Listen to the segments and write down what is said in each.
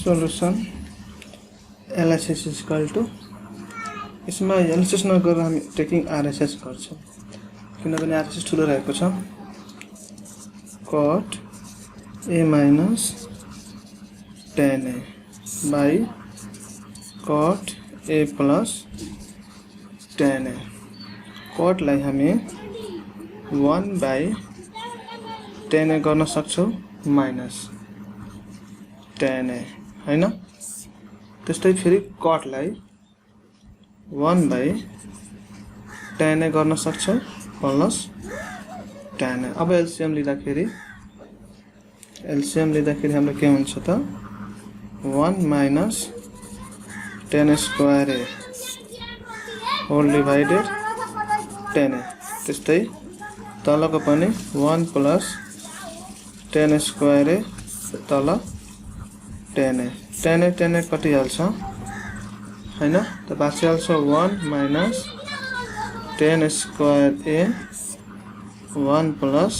solution LHS is equal to इसमा LHS नगरेर हामी taking RHS गर्छौं किनभने RHS ठुलो रहेको छ cot A minus tan A by cot A plus tan A cot लाई हामी 1 by tan A गर्न सक्छौं minus tan A हैन त्यस्तै फेरि cot लाई 1 by tan A गर्न सक्छौं प्लस tan A अब LCM लिँदाखेरि हाम्रो के हुन्छ त 1 minus tan square A whole divided tan A त्यस्तै तलको पनि 1 plus tan square A तल tan A कटिहाल्छ हैन त बाँचिहाल्छ 1 minus tan square A 1 plus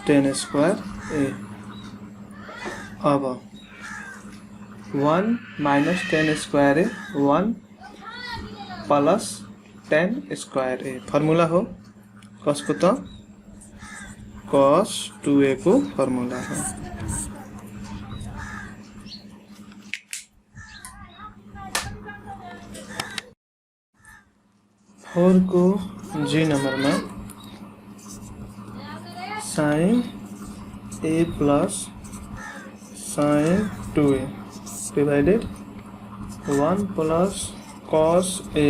tan square A अब 1 minus tan square A 1 plus tan square A formula हो कसको त cos 2A को फर्मुला हो फोर को G नंबर में sin A plus sin 2A divided 1 plus cos A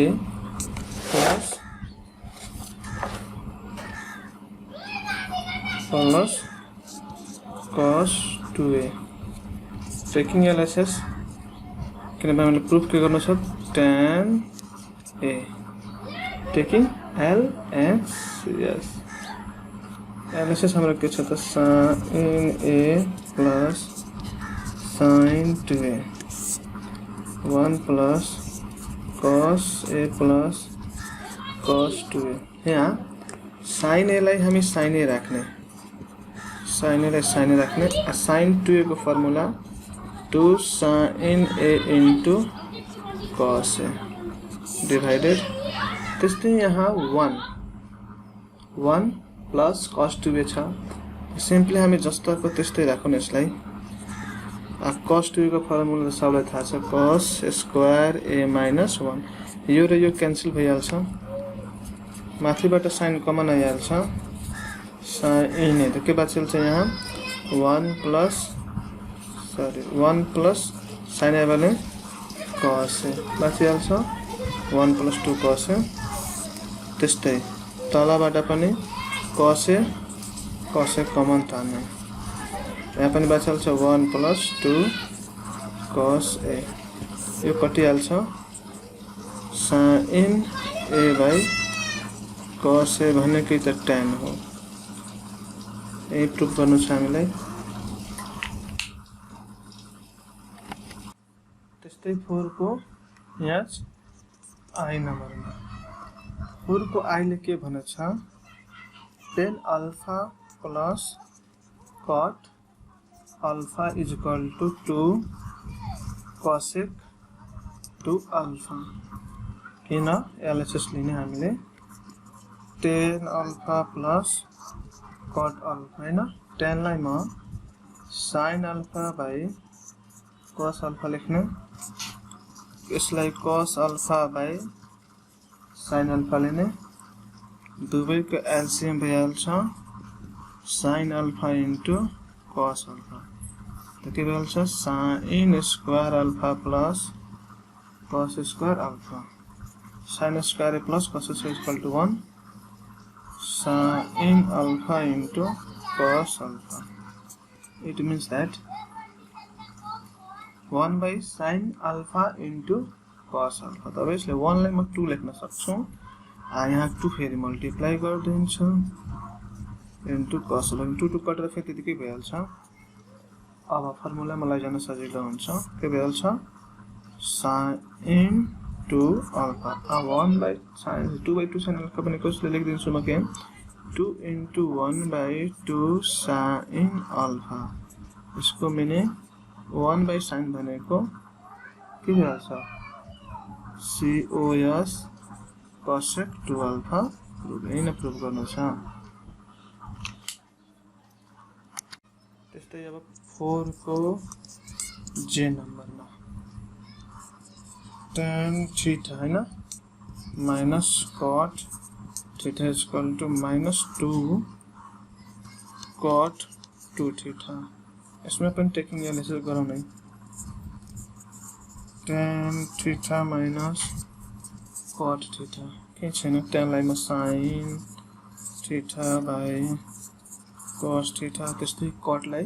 plus cos 2A taking LHS किनभने हामीले प्रुफ के गर्नु छ tan A taking LHS LHS हाम्रो के छ त sin A plus sin 2A 1 plus cos A plus cos 2A यहाँ sin A लाई हामी sin A राख्ने sin A लाई sin A राख्ने sin 2A को formula 2 sin A into cos A divided त्यस्तै यहाँ 1 plus cos 2A छ सिम्पली हामी जस्ताको त्यस्तै राखौं यसलाई cos 2A को फर्मुला त सबैलाई थाहा छ cos square A minus 1 यो र यो क्यान्सल भइहाल्छ माथिबाट sin कमन आइहाल्छ sin A त के बाँचिहाल्छ यहाँ 1 plus sin A भने cos A बाँचिहाल्छ 1 plus 2 cos A त्यस्तै तलबाट पनि cos A कमन तान्ने यहाँ पनि बाँचिहाल्छ 1 plus 2 cos A यो कटिहाल्छ sin A by cos A भनेकै त tan हो यही प्रुफ गर्नु छ हामीलाई त्यस्तै 4 को यहाँ I नम्बरमा 4 को I ले के भनेछ tan alpha plus cot alpha is equal to 2 cosec 2 alpha किन LHS लिने हामीले tan alpha plus cot alpha हैन tan लाई म sin alpha by cos alpha लेख्ने यसलाई cos alpha by sin alpha लेने दुवैको LCM भइहाल्छ sin alpha into cos alpha त के भइहाल्छ sin square alpha plus cos square alpha sin square A plus cos square is equal to 1 sin alpha into cos alpha it means that 1 by sin alpha into cos alpha त यसले 1 लाई म 2 लेख्न सक्छु यहाँ 2 फेरि मल्टिप्लाई गर्दिन्छु into cos alpha 2 कटेर फेरि त्यतिकै भइहाल्छ अब फर्मुला मलाई जान्न सजिलो हुन्छ के भइहाल्छ sin 2 alpha 1 by sin 2 by 2 sin alpha पनि कसले लेखिदिन्छु म के 2 into 1 by 2 sin alpha इसको मैंने 1/sin भनेको के भइहाल्छ cos cosec 2α यही नै प्रुभ गर्नु छ। त्यस्तै अब 4 को जे नम्बरमा tan थीटा हैन minus cot theta equal to -2 cot 2 theta. इसमें पनि टेकिङ एनालिसिस गरौँ नै। tan theta minus cot theta के छैन, tan लाई म sin theta by cos theta, त्यस्तै cot लाई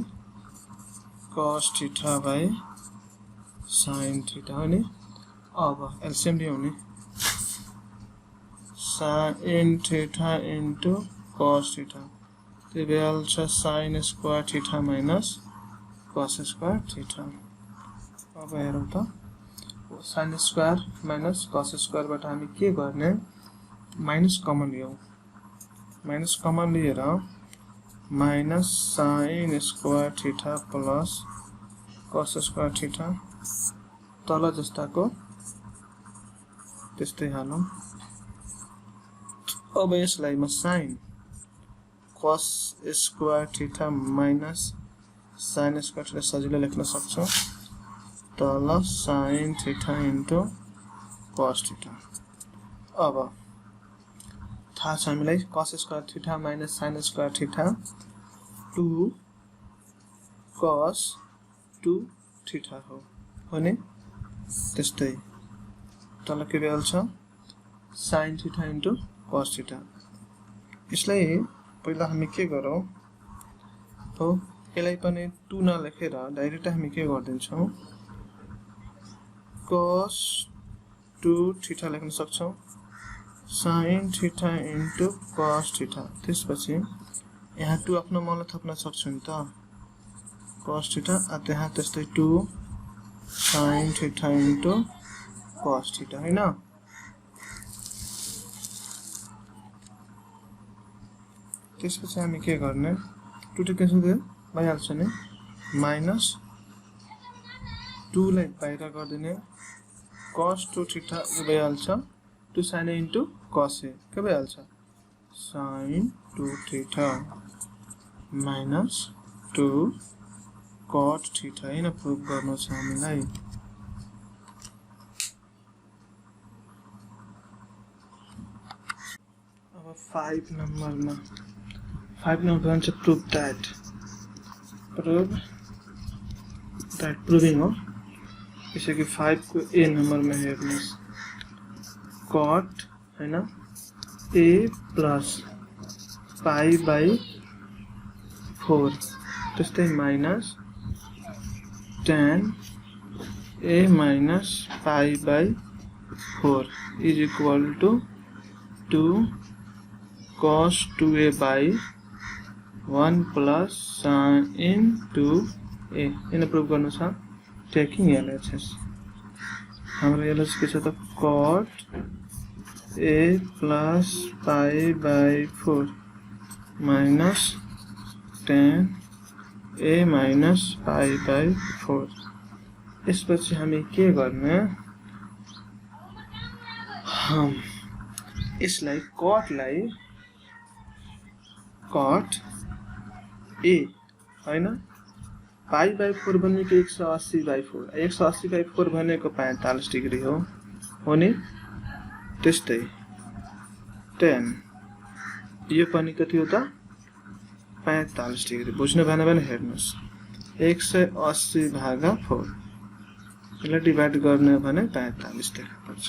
cos theta by sin theta हो नि। अब एलसीएम ल्याउने, sin theta into cos theta त्यो भइहाल्छ sin square theta minus cos square theta. अब हेरौँ त, sin square minus cos square बाट हामी के गर्ने, माइनस कमन लियौं, माइनस कमन लिएर minus sin square theta plus cos square theta तल जस्ताको त्यस्तै हालौं। अब यसलाई म sin cos square theta minus sin square theta सजिलै लेख्न सक्छु, तल sin theta into cos theta. अब थाहा छ हामीलाई cos square theta minus sin square theta 2 cos 2 theta हो नि। त्यस्तै तल के भइहाल्छ sin theta into cos theta. यसलाई पहिला हामी के गरौँ हो, यसलाई पनि 2 नलेखेर डाइरेक्ट हामी के गर्दिन्छौँ, cos 2 थीटा लेख्न सक्छौँ, sin theta into cos theta. त्यसपछि यहाँ 2 आफ्नो मनलाई थप्न सक्छु नि त, cos थीटा, त्यहाँ त्यस्तै 2 sin theta into cos theta हैन। त्यसपछि हामी के गर्ने, 2 ट क्यान्सल भइहाल्छ नि, माइनस 2 लाई बाहिर गरिदिने, cos 2 थीटा भइहाल्छ 2 sin इन्टु cos के भइहाल्छ sin 2 theta minus 2 cot theta हैन प्रुभ गर्नु छ हामीलाई। अब 5 नम्बरमा भन्छ प्रुभ दैट प्रुभिङ हो। जैसे कि 5 को ए नम्बरमा हेर्नुस्, cot हैन a प्लस पाई बाई 4 त्यस्तै minus tan a minus pi by 4 is equal to 2 cos 2a by 1 plus sin 2a इन प्रुभ गर्नु छ। टेकिङ एलएचएस हाम्रो एलएच के छ त, cot a plus pi by 4 minus tan a minus pi by 4। यसपछि हामी के गर्ने, यसलाई cot a हैन पाई बाई 4 भनेको 180/4, 180/4 भनेको 45 डिग्री हो नि। त्यस्तै tan यो पनि कति हो त 45 डिग्री। बुझ्नु भएन भने हेर्नुस्, 180/4 यसलाई डिभाइड गर्ने भने 45 देखापर्छ।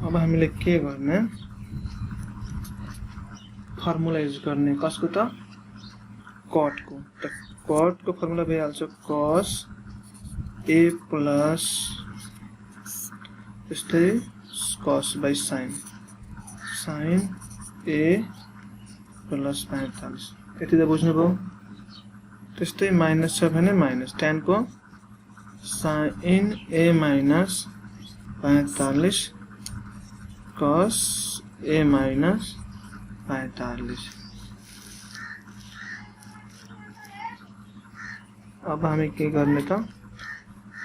अब हामीले के गर्ने, फर्मुला युज गर्ने, कसको त cot को। त cot को फर्मुला भइहाल्छ cos a प्लस त्यस्तै cos by sin a plus 45 यति त बुझ्नुभयो। त्यस्तै माइनस छ भने माइनस tan को sin a minus 45 cos a minus 45 अब हामी के गर्ने त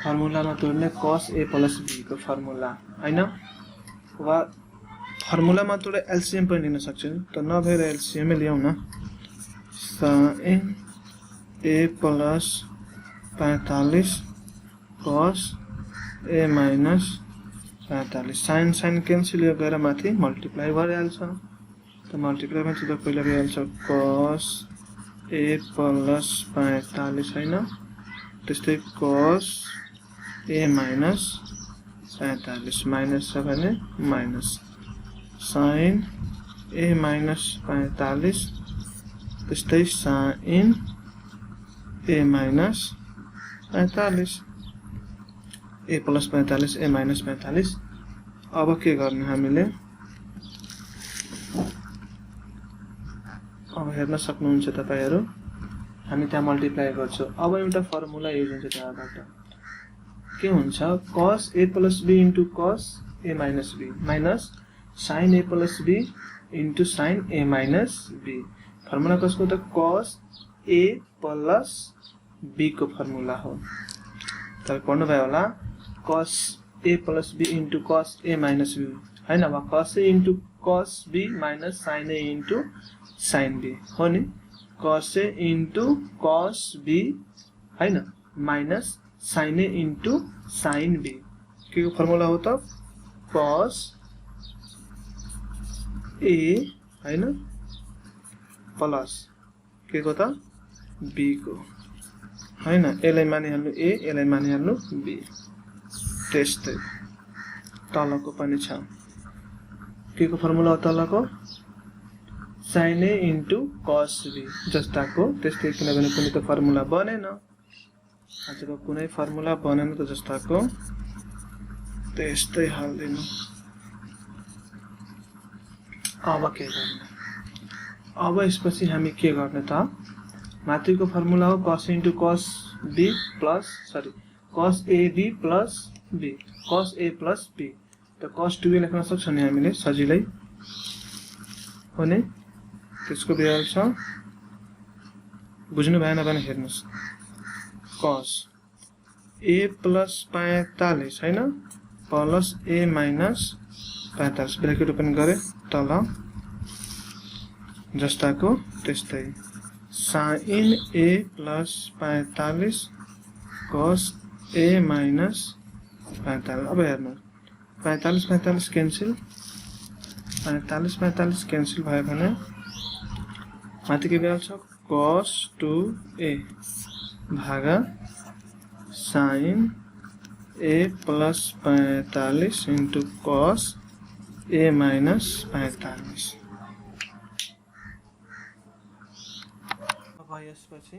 फर्मुलामा तोड्ने cos a plus b को फर्मुला हैन वा फर्मुलामा तोडे एलसीएम पनि लिन सक्छौं त नभएर एलसीएम ल्याउँ न sin a plus 45 cos a minus 45 sin cancel गरेर माथि मल्टिप्लाई गरिहाल्छ त मल्टिप्लाई मा चाहिँ पहिला भइहाल्छ cos a plus 45 हैन त्यस्तै cos a minus 45 माइनस छ भने माइनस sin a minus 45 त्यस्तै sin a minus 45 a plus 45 a minus 45 अब के गर्ने हामीले अब हेर्न सक्नुहुन्छ तपाईहरु हामी त्यहाँ मल्टिप्लाई गर्छौं अब एउटा फर्मुला युज हुन्छ त्यहाँबाट के हुन्छ cos a plus b into cos a minus b minus sin a plus b into sin a minus b formula कसको त cos a plus b को फर्मुला हो तपाई पढ्नु भयो होला cos a plus b into cos a minus b हैन वा cos a into cos b minus sin a into sin b हो नि cos a into cos b हैन minus sin a into sin b के को formula हो त cos a हैन प्लस के को त b को हैन एलाई मानिहाल्नु a एलाई मानिहाल्नु b त्यस्तै तलको पनि छ के को फर्मुला हो तलको sin a into cos b जस्ताको त्यस्तै किनभने कुनै त फर्मुला बनेन अझको कुनै फर्मुला बनेन त जस्ताको त्यस्तै हाल्दिनु अब के गर्ने अब यसपछि हामी के गर्ने त माथिको फर्मुला हो cos into cos b plus cos ab plus b cos a plus b त cos 2a लेख्न सक्छौं नि हामीले सजिलै हो नि त्यसको भ्यालु छ बुझ्नु भएन भने हेर्नुस् cos a plus 45 हैन plus a minus 45 bracket open गरे तल जस्ताको त्यस्तै sin a plus 45 cos a minus 45 अब हेर्नु 45 क्यान्सल 45 क्यान्सल भयो भने माथि के भइहाल्छ cos 2a भागा sin a plus 45 into cos a minus 45 अब यसपछि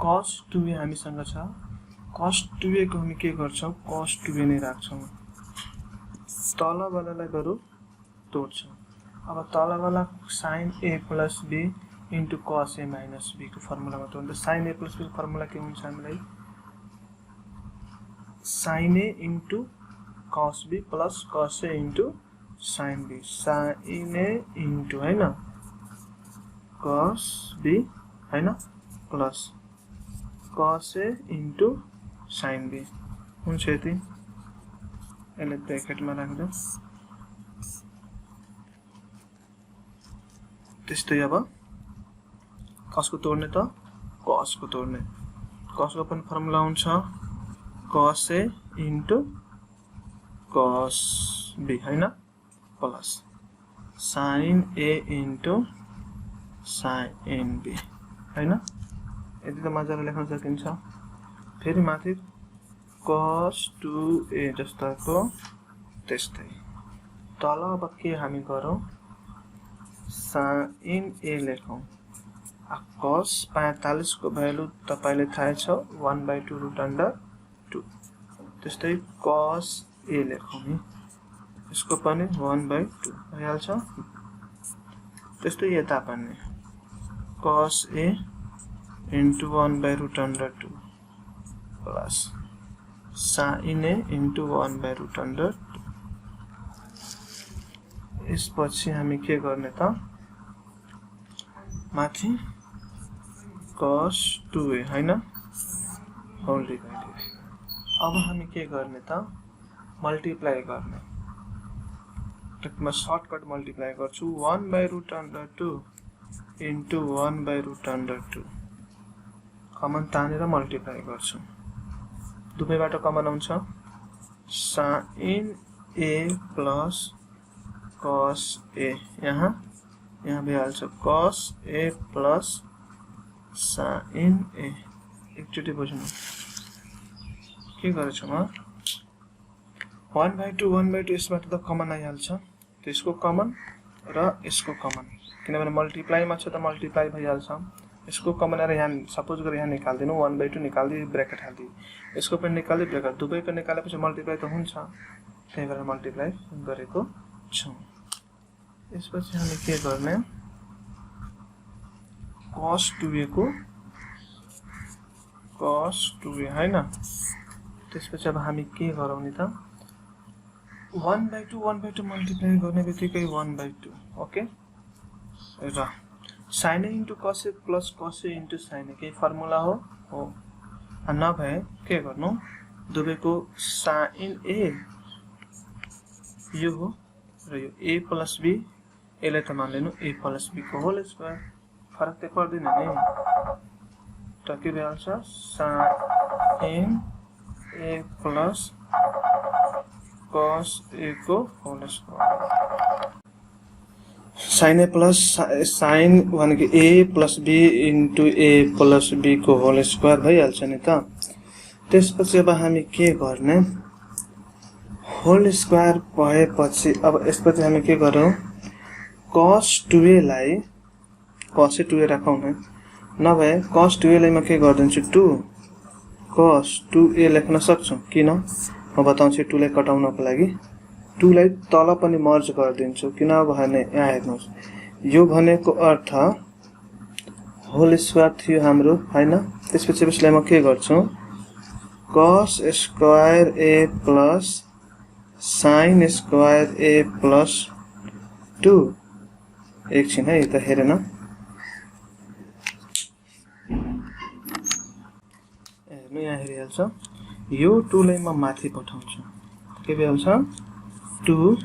cos 2a हामीसँग छ cos 2a को हामी के गर्छौं cos 2a नै राख्छौं तलवालालाई बरु तोड्छौं अब तलवाला sin a plus b into cos a minus b को फर्मुलामा तोड्दा sin a plus b को फर्मुला के हुन्छ हामीलाई sin a into cos b plus cos a into sin b sin a into हैन cos b हैन plus cos a into sin b हुन्छ यति यसले ब्रैकेटमा राख्दा त्यस्तै अब cos को तोड्ने त cos को तोड्ने cos को पनि फर्मुला हुन्छ cos a into cos b हैन plus sin a into sin b हैन यदि त मजाले लेख्न सकिन्छ फेरि माथि cos 2a जस्ताको त्यस्तै तल अब के हामी गरौँ sin a लेखौँ cos 45 को भ्यालु तपाईले थाहा छ 1/2 रुट अन्डर 2 त्यस्तै cos a लेखौँ नि यसको पनि 1/2 भइहाल्छ त्यस्तै यता पनि cos a into 1/root under 2 plus sin a into 1/root under 2 यसपछि हामी के गर्ने त माथि cos 2a हैन होल डिभाइडेड। अब हामी के गर्ने त मल्टिप्लाई गर्ने। म सर्टकट मल्टिप्लाई गर्छु 1/√2 इन्टु 1/√2 कमन तानेर मल्टिप्लाई गर्छु। दुवैबाट कमन आउँछ sin a plus cos a, यहाँ भइहाल्छ cos a plus sin a। एकचोटि बुझ्नु के गरेछु म 1/2 यसबाट त कमन आइहाल्छ, त्यसको कमन र यसको कमन, किनभने मल्टिप्लाईमा छ त मल्टिप्लाई भइहाल्छ। यसको कमन आएर यहाँ सपोज गरेर यहाँ निकाल्दिनु 1/2 निकाल्दिए ब्र्याकेट हाल्दिए, यसको पनि निकाल्दिए ब्र्याकेट, दुवैको निकालेपछि मल्टिप्लाई त हुन्छ, त्यही भएर मल्टिप्लाई गरेको छौँ। यसपछि हामी के गर्ने cos 2a को cos 2a हैन। त्यसपछि अब हामी के गरौँ नि त 1/2 मल्टिप्लाई गर्ने बित्तिकै 1/2 ओके। र sin a into cos a plus cos a into sin a केही फर्मुला हो नभए के गर्नु दुवैको sin a यो हो र यो a प्लस b, यसलाई त मान्लिनु a प्लस b को होल स्क्वायर, फरक त पर्दैन नि, त के भइहाल्छ sin a plus cos a को whole square. sin a plus sin भनेको a plus b into a plus b को होल स्क्वायर भइहाल्छ नि त। त्यसपछि अब हामी के गर्ने होल स्क्वायर भएपछि अब यसपछि हामी के गरौँ cos 2a लाई cos 2a राखौँ न, नभए cos 2a लाई म के गरिदिन्छु 2 cos 2a लेख्न सक्छु। किन म बताउँछु 2 लाई कटाउनको लागि 2 लाई तल पनि मर्ज गरिदिन्छु, किनभने यहाँ हेर्नुहोस् यो भनेको अर्थ होल स्क्वायर थियो हाम्रो हैन। त्यसपछि यसलाई म के गर्छु cos square a plus sin square a plus 2। एकछिन है त हेरेन, हेर्नु यहाँ हेरिहाल्छ यो 2 लाई म माथि पठाउँछु, के भइहाल्छ 2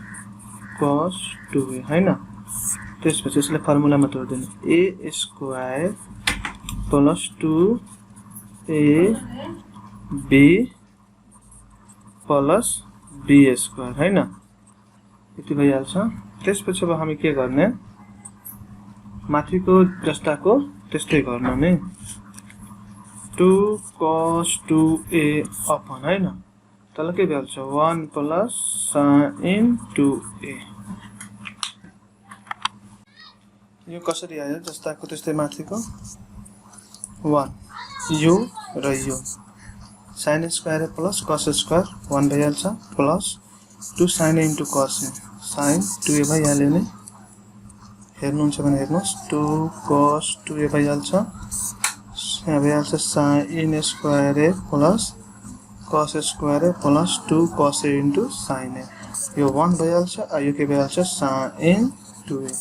cos 2a हैन। त्यसपछि यसलाई फर्मुलामा तोड्दिनु a square plus 2ab plus b square हैन, यति भइहाल्छ। त्यसपछि अब हामी के गर्ने माथिको जस्ताको त्यस्तै गर्नु नि 2 cos 2a अपन हैन, तल के भइहाल्छ 1 प्लस sin 2a। यो कसरी आयो जस्ताको त्यस्तै माथिको 1 यो र यो sin square plus cos square 1 भइहाल्छ plus 2 sin into cos sin 2a भइहाल्यो नि, हेर्नुहुन्छ भने हेर्नुहोस् 2 cos 2a भइहाल्छ, यहाँ भइहाल्छ sin square plus cos square plus 2 cos a into sin a, यो 1 भइहाल्छ, यो के भइहाल्छ sin 2a।